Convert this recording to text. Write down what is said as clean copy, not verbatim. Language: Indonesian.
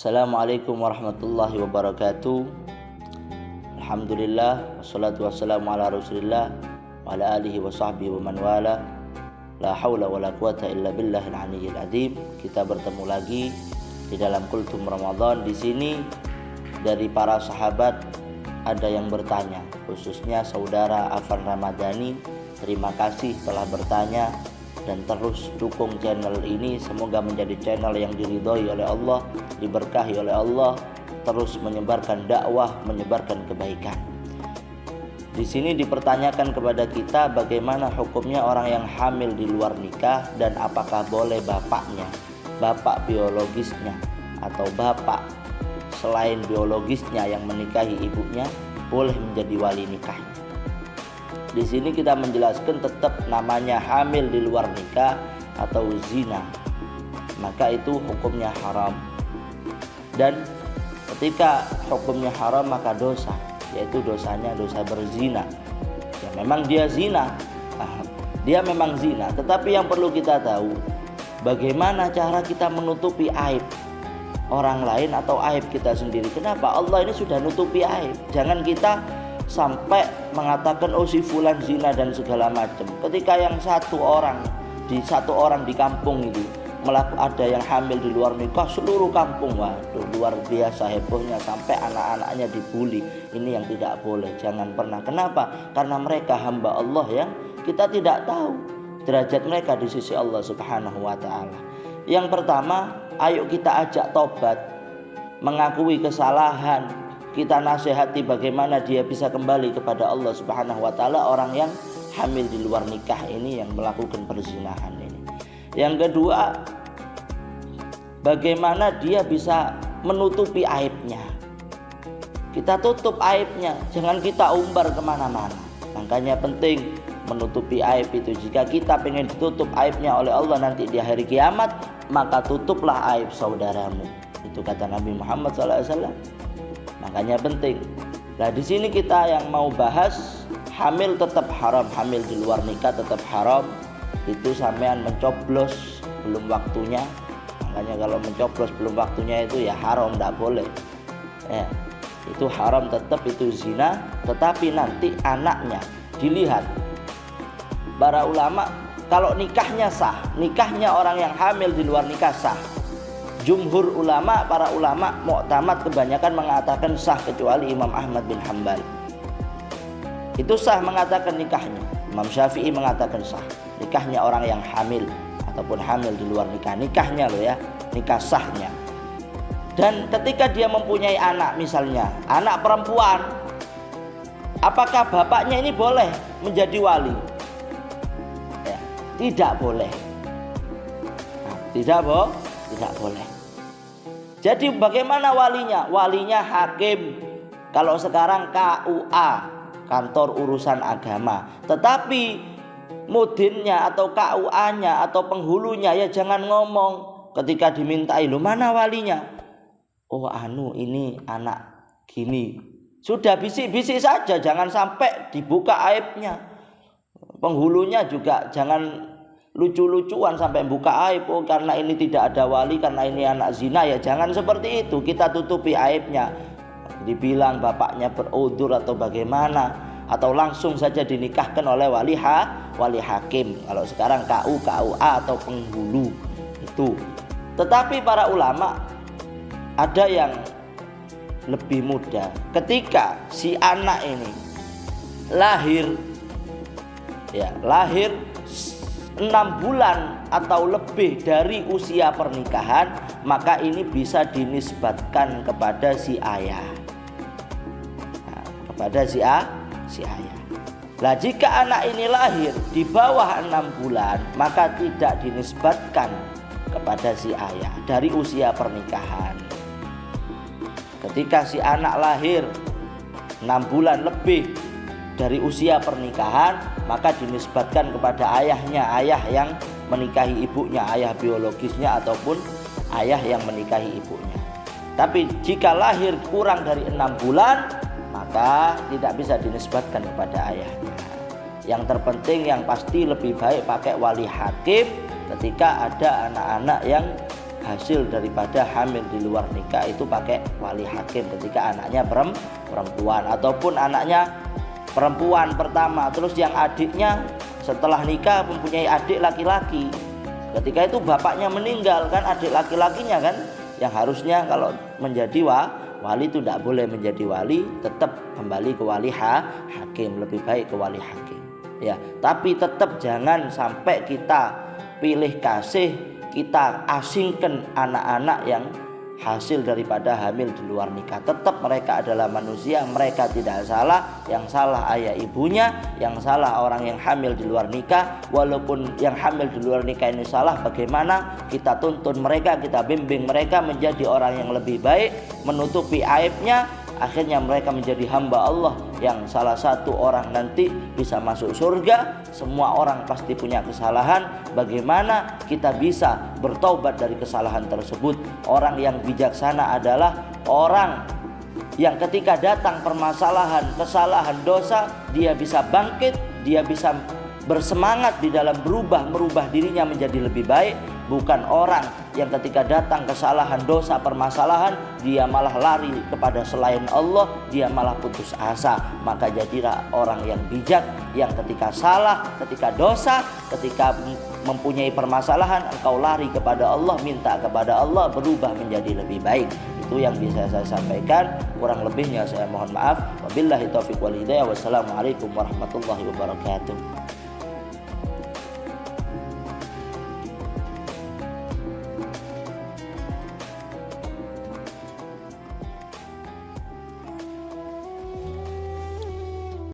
Assalamualaikum warahmatullahi wabarakatuh. Alhamdulillah, wassalatu wassalamu ala rasulillah wa ala alihi wa sahbihi wa man wala. La haula wa la quwata illa billahil aliyyil azim. Kita bertemu lagi di dalam Kultum Ramadan. Di sini dari para sahabat ada yang bertanya, khususnya saudara Afan Ramadhani. Terima kasih telah bertanya dan terus dukung channel ini. Semoga menjadi channel yang diridhoi oleh Allah, diberkahi oleh Allah, terus menyebarkan dakwah, menyebarkan kebaikan. Di sini dipertanyakan kepada kita bagaimana hukumnya orang yang hamil di luar nikah dan apakah boleh bapaknya, bapak biologisnya atau bapak selain biologisnya yang menikahi ibunya boleh menjadi wali nikahnya. Di sini kita menjelaskan tetap namanya hamil di luar nikah atau zina, maka itu hukumnya haram. Dan ketika hukumnya haram maka dosa, yaitu dosanya dosa berzina. Ya memang dia zina, dia memang zina. Tetapi yang perlu kita tahu, bagaimana cara kita menutupi aib orang lain atau aib kita sendiri. Kenapa? Allah ini sudah nutupi aib. Jangan kita sampai mengatakan oh si fulan zina dan segala macam. Ketika yang satu orang di kampung itu ada yang hamil di luar nikah, seluruh kampung waduh luar biasa hebohnya sampai anak-anaknya dibully. Ini yang tidak boleh, jangan pernah. Kenapa? Karena mereka hamba Allah yang kita tidak tahu derajat mereka di sisi Allah Subhanahu wa taala. Yang pertama, ayo kita ajak tobat, mengakui kesalahan, kita nasihati bagaimana dia bisa kembali kepada Allah Subhanahu wa taala, orang yang hamil di luar nikah ini yang melakukan perzinahan ini. Yang kedua, bagaimana dia bisa menutupi aibnya. Kita tutup aibnya, jangan kita umbar kemana-mana. Makanya penting menutupi aib itu. Jika kita pengen ditutup aibnya oleh Allah nanti di hari kiamat, maka tutuplah aib saudaramu. Itu kata Nabi Muhammad SAW. Makanya penting. Nah di sini kita yang mau bahas hamil tetap haram, hamil di luar nikah tetap haram. Itu sampean mencoblos belum waktunya. Makanya kalau mencoblos belum waktunya itu ya haram, tidak boleh. Ya, itu haram tetap, itu zina. Tetapi nanti anaknya dilihat. Para ulama kalau nikahnya sah, nikahnya orang yang hamil di luar nikah sah. Jumhur ulama, para ulama muktamad kebanyakan mengatakan sah kecuali Imam Ahmad bin Hanbal. Itu sah mengatakan nikahnya. Imam Syafi'i mengatakan sah nikahnya orang yang hamil ataupun hamil di luar nikah. Nikahnya loh ya, nikah sahnya. Dan ketika dia mempunyai anak, misalnya anak perempuan, apakah bapaknya ini boleh menjadi wali? Ya, tidak boleh. Nah, tidak boleh. Jadi bagaimana walinya? Walinya hakim. Kalau sekarang KUA, kantor urusan agama. Tetapi mudinnya atau KUA-nya atau penghulunya ya jangan ngomong ketika dimintai, "Loh, mana walinya?" "Oh, ini anak gini." Sudah bisik-bisik saja, jangan sampai dibuka aibnya. Penghulunya juga jangan lucu-lucuan sampai buka aib, oh karena ini tidak ada wali, karena ini anak zina, ya jangan seperti itu. Kita tutupi aibnya, dibilang bapaknya berudzur atau bagaimana, atau langsung saja dinikahkan oleh wali hakim. Kalau sekarang KUA atau penghulu itu. Tetapi para ulama ada yang lebih mudah. Ketika si anak ini lahir 6 bulan atau lebih dari usia pernikahan, maka ini bisa dinisbatkan kepada si ayah. Nah, kepada si ayah. Nah, jika anak ini lahir di bawah 6 bulan, maka tidak dinisbatkan kepada si ayah dari usia pernikahan. Ketika si anak lahir 6 bulan lebih dari usia pernikahan, maka dinisbatkan kepada ayahnya, ayah yang menikahi ibunya, ayah biologisnya ataupun ayah yang menikahi ibunya. Tapi jika lahir kurang dari 6 bulan, maka tidak bisa dinisbatkan kepada ayahnya. Yang terpenting, yang pasti lebih baik pakai wali hakim ketika ada anak-anak yang hasil daripada hamil di luar nikah itu pakai wali hakim ketika anaknya perempuan, ataupun anaknya perempuan pertama, terus yang adiknya setelah nikah mempunyai adik laki-laki. Ketika itu bapaknya meninggal, kan adik laki-lakinya kan yang harusnya kalau menjadi wali itu tidak boleh menjadi wali, tetap kembali ke wali hakim, lebih baik ke wali hakim. Ya, tapi tetap jangan sampai kita pilih kasih, kita asingkan anak-anak yang hasil daripada hamil di luar nikah. Tetap mereka adalah manusia, mereka tidak salah. Yang salah ayah ibunya, yang salah orang yang hamil di luar nikah. Walaupun yang hamil di luar nikah ini salah, bagaimana kita tuntun mereka, kita bimbing mereka menjadi orang yang lebih baik, menutupi aibnya. Akhirnya mereka menjadi hamba Allah yang salah satu orang nanti bisa masuk surga. Semua orang pasti punya kesalahan. Bagaimana kita bisa bertaubat dari kesalahan tersebut? Orang yang bijaksana adalah orang yang ketika datang permasalahan, kesalahan, dosa, dia bisa bangkit, dia bisa bersemangat di dalam merubah dirinya menjadi lebih baik. Bukan orang yang ketika datang kesalahan, dosa, permasalahan, dia malah lari kepada selain Allah, dia malah putus asa. Maka jadilah orang yang bijak, yang ketika salah, ketika dosa, ketika mempunyai permasalahan, engkau lari kepada Allah, minta kepada Allah, berubah menjadi lebih baik. Itu yang bisa saya sampaikan. Kurang lebihnya saya mohon maaf. Wabillahi taufiq wal hidayah. Wassalamualaikum warahmatullahi wabarakatuh.